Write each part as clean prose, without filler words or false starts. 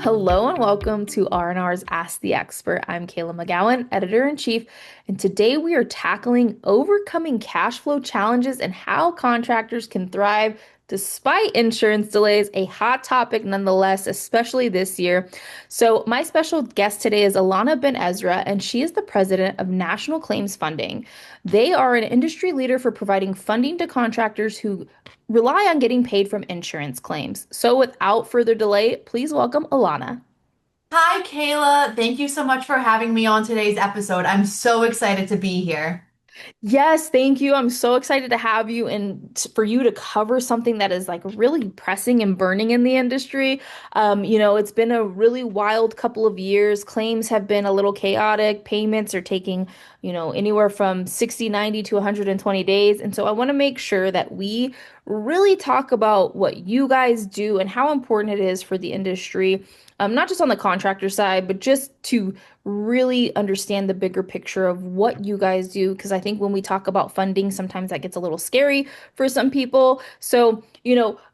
Hello and welcome to R&R's Ask the Expert. I'm Kayla McGowan, editor-in-chief, and today we are tackling overcoming cash flow challenges and how contractors can thrive despite insurance delays, a hot topic nonetheless, especially this year. So, my special guest today is Ilana Ben-Ezra, and she is the president of National Claims Funding. They are an industry leader for providing funding to contractors who rely on getting paid from insurance claims. So, without further delay, please welcome Ilana. Hi, Kayla. Thank you so much for having me on today's episode. I'm so excited to be here. Yes, thank you. I'm so excited to have you and for you to cover something that is like really pressing and burning in the industry. It's been a really wild couple of years. Claims have been a little chaotic. Payments are taking, anywhere from 60, 90 to 120 days. And so I want to make sure that we really talk about what you guys do and how important it is for the industry. Not just on the contractor side, but just to really understand the bigger picture of what you guys do. Because I think when we talk about funding, sometimes that gets a little scary for some people. So,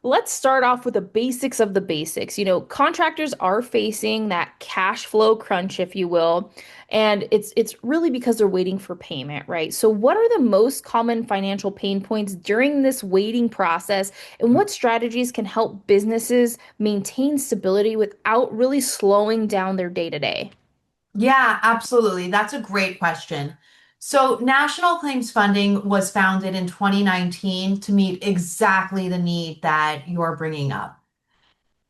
let's start off with the basics of the basics. Contractors are facing that cash flow crunch, if you will. And it's really because they're waiting for payment, right? So what are the most common financial pain points during this waiting process, and what strategies can help businesses maintain stability without really slowing down their day-to-day? Yeah, absolutely. That's a great question. So, National Claims Funding was founded in 2019 to meet exactly the need that you're bringing up.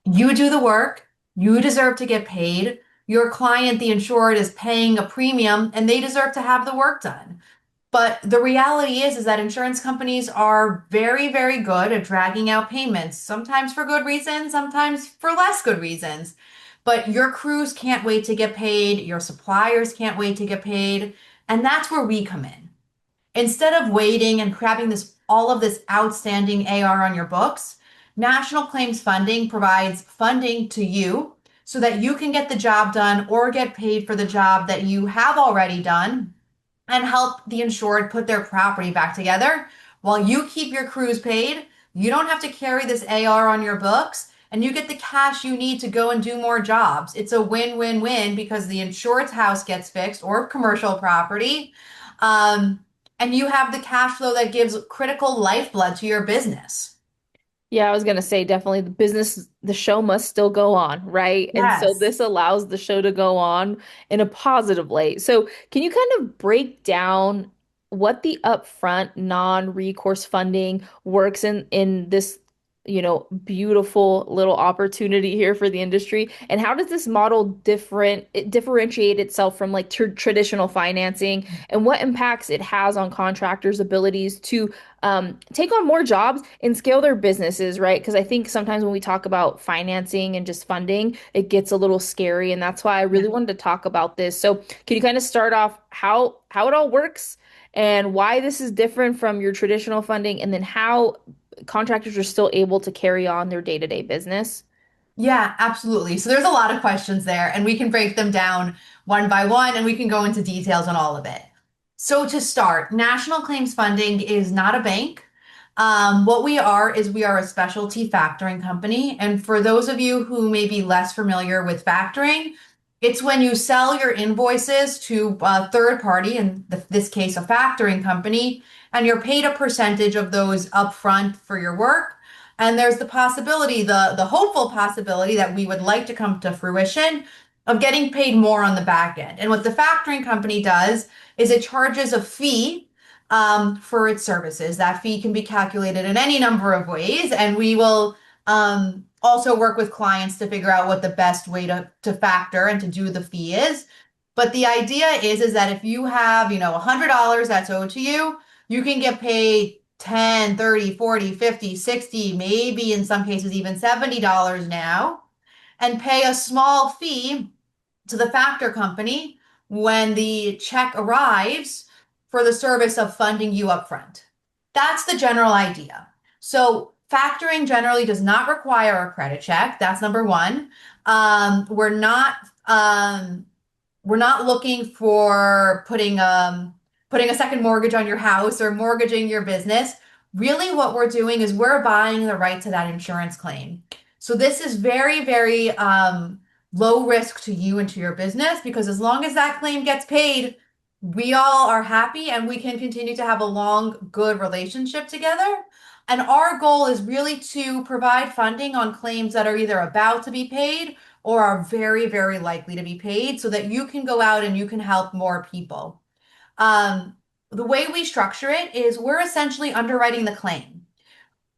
You do the work, you deserve to get paid. Your client, the insured, is paying a premium and they deserve to have the work done. But the reality is that insurance companies are very, very good at dragging out payments, sometimes for good reasons, sometimes for less good reasons. But your crews can't wait to get paid, your suppliers can't wait to get paid, and that's where we come in. Instead of waiting and grabbing this all of this outstanding AR on your books, National Claims Funding provides funding to you so that you can get the job done or get paid for the job that you have already done and help the insured put their property back together while you keep your crews paid. You don't have to carry this AR on your books and you get the cash you need to go and do more jobs. It's a win-win-win because the insured's house gets fixed or commercial property. Um, and you have the cash flow that gives critical lifeblood to your business. Yeah, I was gonna say definitely the show must still go on, right? And so Yes. this allows the show to go on in a positive light. So can you kind of break down what the upfront non-recourse funding works in this, beautiful little opportunity here for the industry? And how does this model differentiate itself from like traditional financing, and what impacts it has on contractors' abilities to take on more jobs and scale their businesses, right? Because I think sometimes when we talk about financing and just funding, it gets a little scary, and that's why I really wanted to talk about this. So, can you kind of start off how it all works and why this is different from your traditional funding, and then how contractors are still able to carry on their day-to-day business? Yeah, absolutely. So there's a lot of questions there, and we can break them down one by one, and we can go into details on all of it. So to start, National Claims Funding is not a bank. What we are is we are a specialty factoring company. And for those of you who may be less familiar with factoring, it's when you sell your invoices to a third party, in this case, a factoring company, and you're paid a percentage of those upfront for your work. And there's the possibility, the hopeful possibility that we would like to come to fruition of getting paid more on the back end. And what the factoring company does is it charges a fee for its services. That fee can be calculated in any number of ways, and we will also work with clients to figure out what the best way to factor and to do the fee is. But the idea is that if you have, $100 that's owed to you, you can get paid 10, 30, 40, 50, 60, maybe in some cases even $70 now, and pay a small fee to the factor company when the check arrives for the service of funding you upfront. That's the general idea. So factoring generally does not require a credit check. That's number one. Um, we're not um, we're not looking for putting a second mortgage on your house or mortgaging your business. Really, what we're doing is we're buying the right to that insurance claim. So this is very, very low risk to you and to your business because as long as that claim gets paid, we all are happy and we can continue to have a long, good relationship together. And our goal is really to provide funding on claims that are either about to be paid or are very, very likely to be paid so that you can go out and you can help more people. Um, the way we structure it is we're essentially underwriting the claim.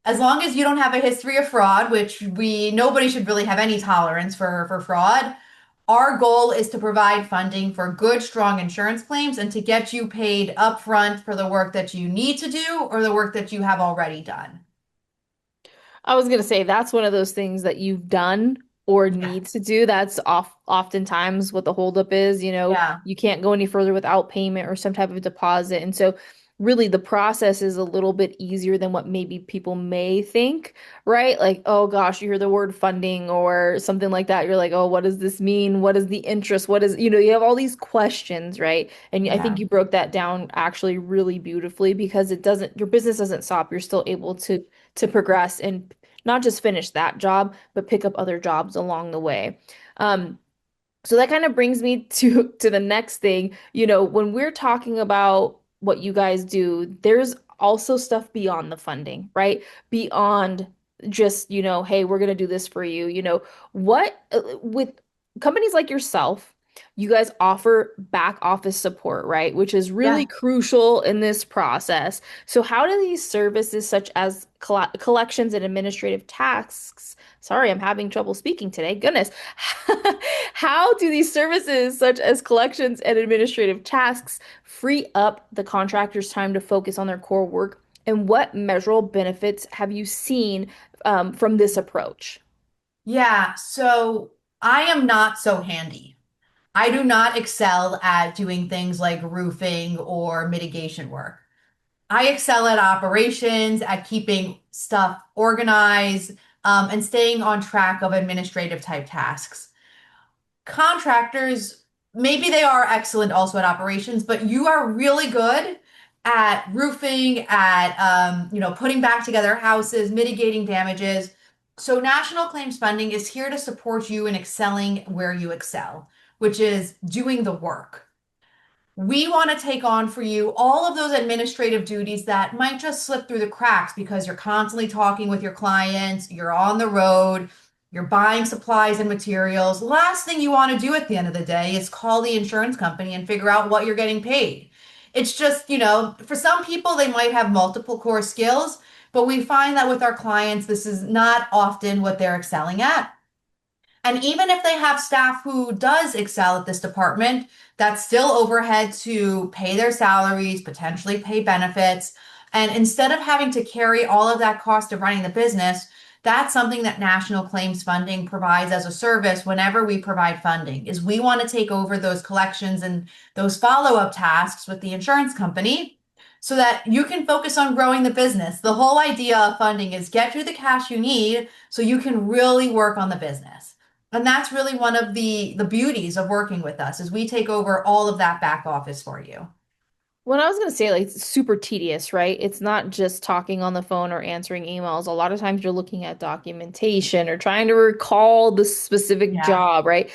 As long as you don't have a history of fraud, which we nobody should really have any tolerance for fraud, our goal is to provide funding for good, strong insurance claims and to get you paid upfront for the work that you need to do or the work that you have already done. I was gonna say that's one of those things that you've done or Yeah. need to do. That's oftentimes what the holdup is. Yeah. You can't go any further without payment or some type of deposit. And so really the process is a little bit easier than what maybe people may think, right? Like, oh gosh, you hear the word funding or something like that. You're like, oh, what does this mean? What is the interest? What is, you have all these questions, right? And I think Yeah. you broke that down actually really beautifully because your business doesn't stop. You're still able to progress and not just finish that job, but pick up other jobs along the way. Um, so that kind of brings me to the next thing. When we're talking about what you guys do, there's also stuff beyond the funding, right? Beyond just, hey, we're gonna do this for you. What with companies like yourself, you guys offer back office support, right? Which is really Yeah. crucial in this process. So how do these services such as collections and administrative tasks, sorry, I'm having trouble speaking today. Goodness. How do these services, such as collections and administrative tasks, free up the contractor's time to focus on their core work? And what measurable benefits have you seen from this approach? Yeah. So I am not so handy. I do not excel at doing things like roofing or mitigation work. I excel at operations, at keeping stuff organized, and staying on track of administrative type tasks. Contractors, maybe they are excellent also at operations, but you are really good at roofing, at putting back together houses, mitigating damages. So national claims funding is here to support you in excelling where you excel, which is doing the work. We want to take on for you all of those administrative duties that might just slip through the cracks because you're constantly talking with your clients, you're on the road, you're buying supplies and materials. Last thing you want to do at the end of the day is call the insurance company and figure out what you're getting paid. It's just, for some people, they might have multiple core skills, but we find that with our clients, this is not often what they're excelling at. And even if they have staff who does excel at this department, that's still overhead to pay their salaries, potentially pay benefits. And instead of having to carry all of that cost of running the business, that's something that National Claims Funding provides as a service whenever we provide funding, is we want to take over those collections and those follow-up tasks with the insurance company so that you can focus on growing the business. The whole idea of funding is get you the cash you need so you can really work on the business. And that's really one of the beauties of working with us is we take over all of that back office for you. When I was going to say, like, it's super tedious, right? It's not just talking on the phone or answering emails. A lot of times you're looking at documentation or trying to recall the specific Yeah. job, right?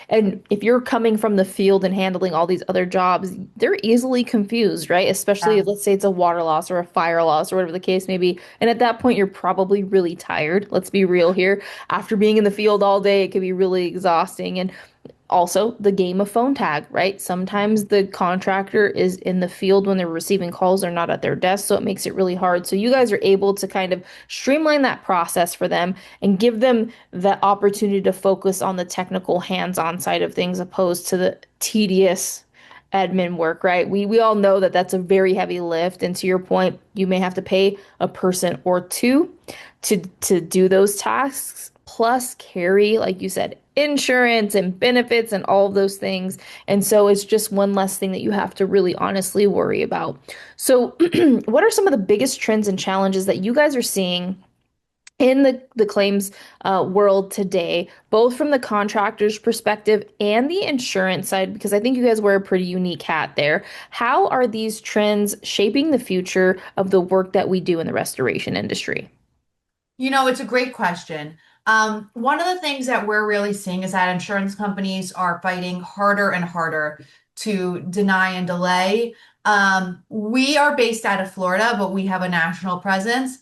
And if you're coming from the field and handling all these other jobs, they're easily confused, right? Especially Yeah. if, let's say it's a water loss or a fire loss or whatever the case may be. And at that point, you're probably really tired. Let's be real here. After being in the field all day, it could be really exhausting. And also, the game of phone tag, right? Sometimes the contractor is in the field when they're receiving calls, they're not at their desk, so it makes it really hard. So you guys are able to kind of streamline that process for them and give them the opportunity to focus on the technical hands-on side of things opposed to the tedious admin work, right? We all know that that's a very heavy lift, and to your point, you may have to pay a person or two to do those tasks, plus carry, like you said, insurance and benefits and all of those things. And so it's just one less thing that you have to really honestly worry about. So, what are some of the biggest trends and challenges that you guys are seeing in the claims world today, both from the contractor's perspective and the insurance side? Because I think you guys wear a pretty unique hat there. How are these trends shaping the future of the work that we do in the restoration industry? It's a great question. One of the things that we're really seeing is that insurance companies are fighting harder and harder to deny and delay. We are based out of Florida, but we have a national presence.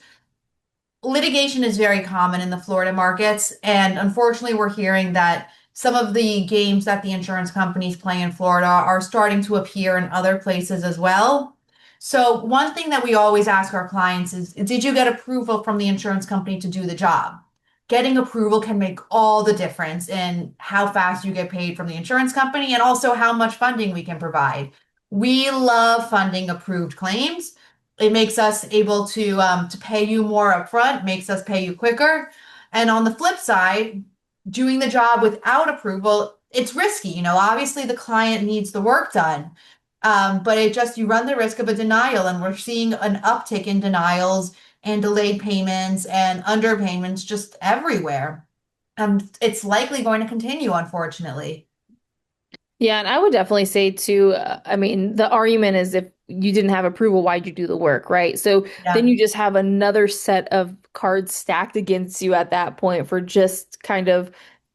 Litigation is very common in the Florida markets, and unfortunately, we're hearing that some of the games that the insurance companies play in Florida are starting to appear in other places as well. So, one thing that we always ask our clients is, did you get approval from the insurance company to do the job? Getting approval can make all the difference in how fast you get paid from the insurance company and also how much funding we can provide. We love funding approved claims. It makes us able to pay you more upfront, makes us pay you quicker. And on the flip side, doing the job without approval, it's risky. Obviously the client needs the work done. But you run the risk of a denial, and we're seeing an uptick in denials and delayed payments and underpayments just everywhere. And it's likely going to continue, unfortunately. Yeah, and I would definitely say too, I mean, the argument is if you didn't have approval, why'd you do the work, right? So then Yeah. you just have another set of cards stacked against you at that point for just kind of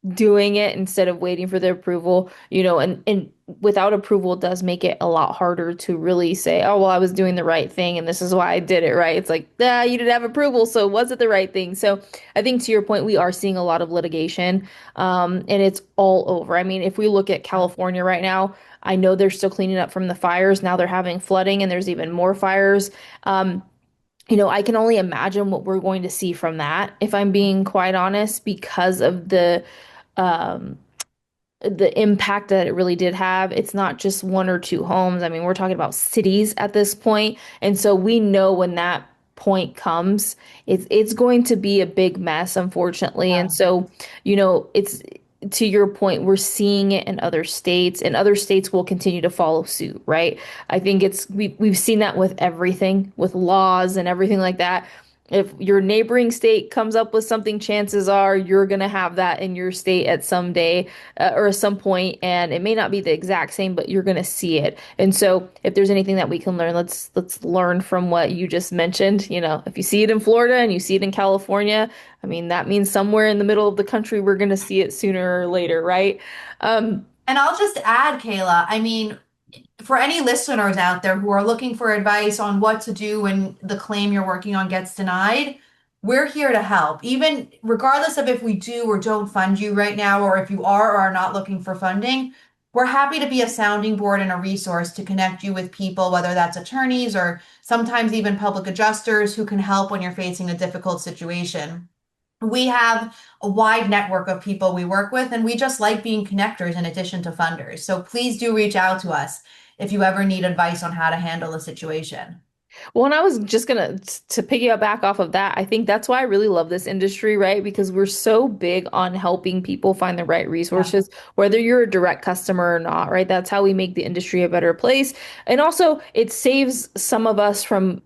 doing it instead of waiting for the approval, and without approval it does make it a lot harder to really say, oh, well, I was doing the right thing and this is why I did it, right? It's like, you didn't have approval, so was it the right thing? So I think to your point, we are seeing a lot of litigation, and it's all over. I mean, if we look at California right now, I know they're still cleaning up from the fires. Now they're having flooding and there's even more fires. I can only imagine what we're going to see from that, if I'm being quite honest, because of um, the impact that it really did have. It's not just one or two homes. I mean, we're talking about cities at this point. And so we know when that point comes, it's going to be a big mess, unfortunately. And Yeah. so, it's to your point, we're seeing it in other states, and other states will continue to follow suit, right? I think we've seen that with everything, with laws and everything like that. If your neighboring state comes up with something, chances are you're going to have that in your state at some day, or at some point, and it may not be the exact same, but you're going to see it. And so, if there's anything that we can learn, let's learn from what you just mentioned. If you see it in Florida and you see it in California, I mean, that means somewhere in the middle of the country we're going to see it sooner or later, right? Um, And I'll just add, Kayla, I mean, for any listeners out there who are looking for advice on what to do when the claim you're working on gets denied, we're here to help. Even regardless of if we do or don't fund you right now, or if you are or are not looking for funding, we're happy to be a sounding board and a resource to connect you with people, whether that's attorneys or sometimes even public adjusters who can help when you're facing a difficult situation. We have a wide network of people we work with, and we just like being connectors in addition to funders. So please do reach out to us if you ever need advice on how to handle a situation. Well, and I was just gonna to piggyback off of that. I think that's why I really love this industry, right? Because we're so big on helping people find the right Yeah. resources, whether you're a direct customer or not, right? That's how we make the industry a better place. And also, it saves some of us from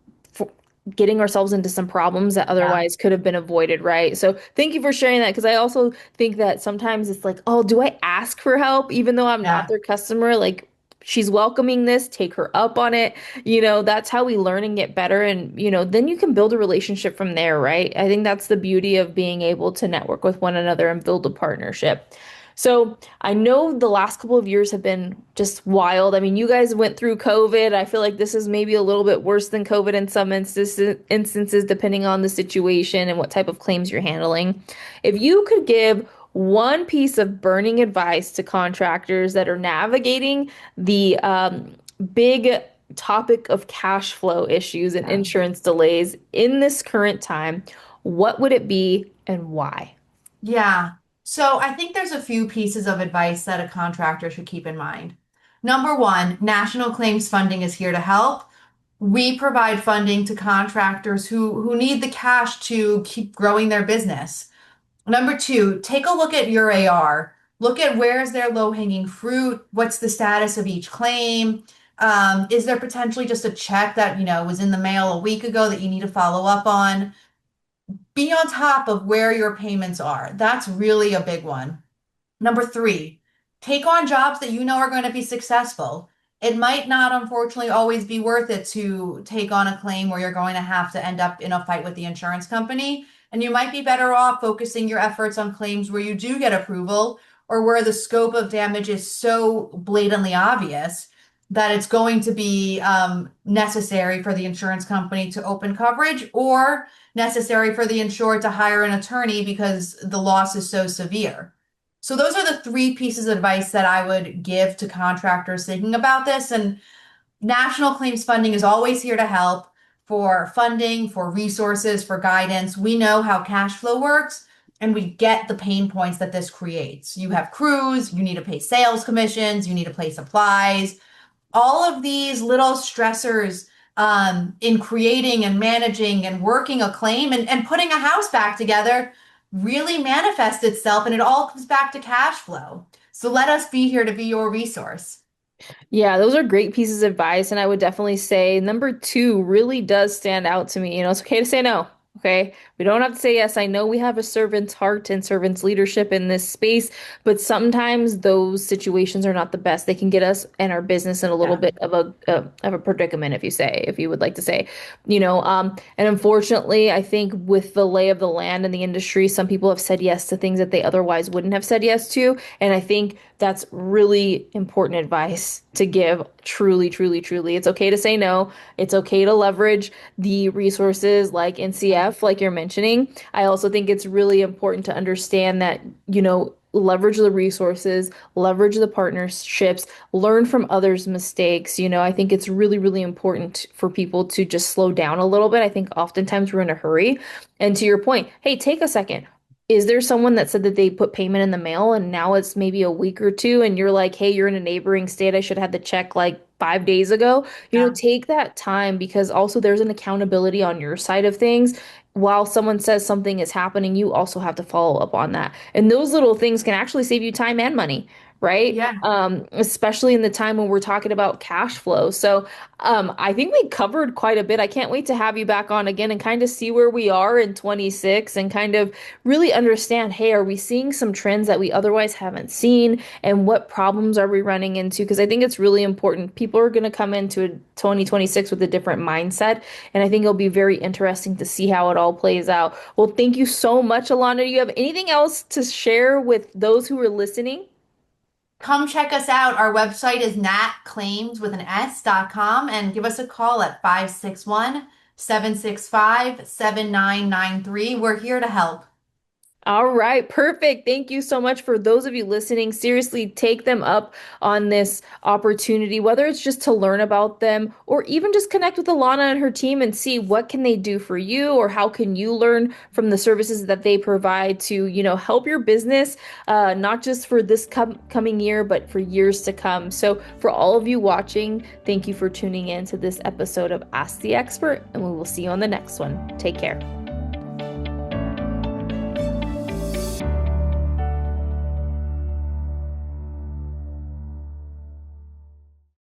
getting ourselves into some problems that Yeah. otherwise could have been avoided, right? So thank you for sharing that, because I also think that sometimes it's like, oh, do I ask for help even though I'm not Yeah. their customer? Like, she's welcoming this, take her up on it. That's how we learn and get better. And, then you can build a relationship from there, right? I think that's the beauty of being able to network with one another and build a partnership. So I know the last couple of years have been just wild. I mean, you guys went through COVID. I feel like this is maybe a little bit worse than COVID in some instances, depending on the situation and what type of claims you're handling. If you could give one piece of burning advice to contractors that are navigating the big topic of cash flow issues and Yeah. insurance delays in this current time, what would it be and why? Yeah. So I think there's a few pieces of advice that a contractor should keep in mind. Number one, national claims funding is here to help. We provide funding to contractors who need the cash to keep growing their business. Number two, take a look at your AR. Look at where's their low-hanging fruit. What's the status of each claim? Is there potentially just a check that, was in the mail a week ago that you need to follow up on? Be on top of where your payments are. That's really a big one. Number three, take on jobs that you know are going to be successful. It might not, unfortunately, always be worth it to take on a claim where you're going to have to end up in a fight with the insurance company. And you might be better off focusing your efforts on claims where you do get approval or where the scope of damage is so blatantly obvious that it's going to be necessary for the insurance company to open coverage or necessary for the insured to hire an attorney because the loss is so severe. So those are the three pieces of advice that I would give to contractors thinking about this. And national claims funding is always here to help for funding, for resources, for guidance. We know how cash flow works and we get the pain points that this creates. You have crews, you need to pay sales commissions, you need to pay supplies, all of these little stressors in creating and managing and working a claim and putting a house back together really manifest itself and it all comes back to cash flow. So let us be here to be your resource. Yeah, those are great pieces of advice. And I would definitely say number two really does stand out to me. It's okay to say no. Okay. We don't have to say yes. I know we have a servant's heart and servant's leadership in this space, but sometimes those situations are not the best. They can get us and our business in a little Yeah. bit of a predicament, if you would like to say, and unfortunately, I think with the lay of the land in the industry, some people have said yes to things that they otherwise wouldn't have said yes to. And I think that's really important advice to give. Truly, truly, truly. It's okay to say no. It's okay to leverage the resources like NCF, like you're mentioning. I also think it's really important to understand that, leverage the resources, leverage the partnerships, learn from others' mistakes. I think it's really, really important for people to just slow down a little bit. I think oftentimes we're in a hurry. And to your point, hey, take a second. Is there someone that said that they put payment in the mail and now it's maybe a week or two and you're like, hey, you're in a neighboring state. I should have the check like 5 days ago. Yeah. Take that time because also there's an accountability on your side of things. While someone says something is happening, you also have to follow up on that. And those little things can actually save you time and money, right? Yeah. Especially in the time when we're talking about cash flow. So I think we covered quite a bit. I can't wait to have you back on again and kind of see where we are in 26 and kind of really understand, hey, are we seeing some trends that we otherwise haven't seen? And what problems are we running into? Because I think it's really important. People are going to come into 2026 with a different mindset. And I think it'll be very interesting to see how it all plays out. Well, thank you so much, Ilana. Do you have anything else to share with those who are listening? Come check us out. Our website is natclaims with an S.com and give us a call at 561-765-7993. We're here to help. All right, perfect. Thank you so much for those of you listening. Seriously, take them up on this opportunity, whether it's just to learn about them or even just connect with Ilana and her team and see what can they do for you or how can you learn from the services that they provide to, help your business, not just for this coming year, but for years to come. So for all of you watching, thank you for tuning in to this episode of Ask the Expert, and we will see you on the next one. Take care.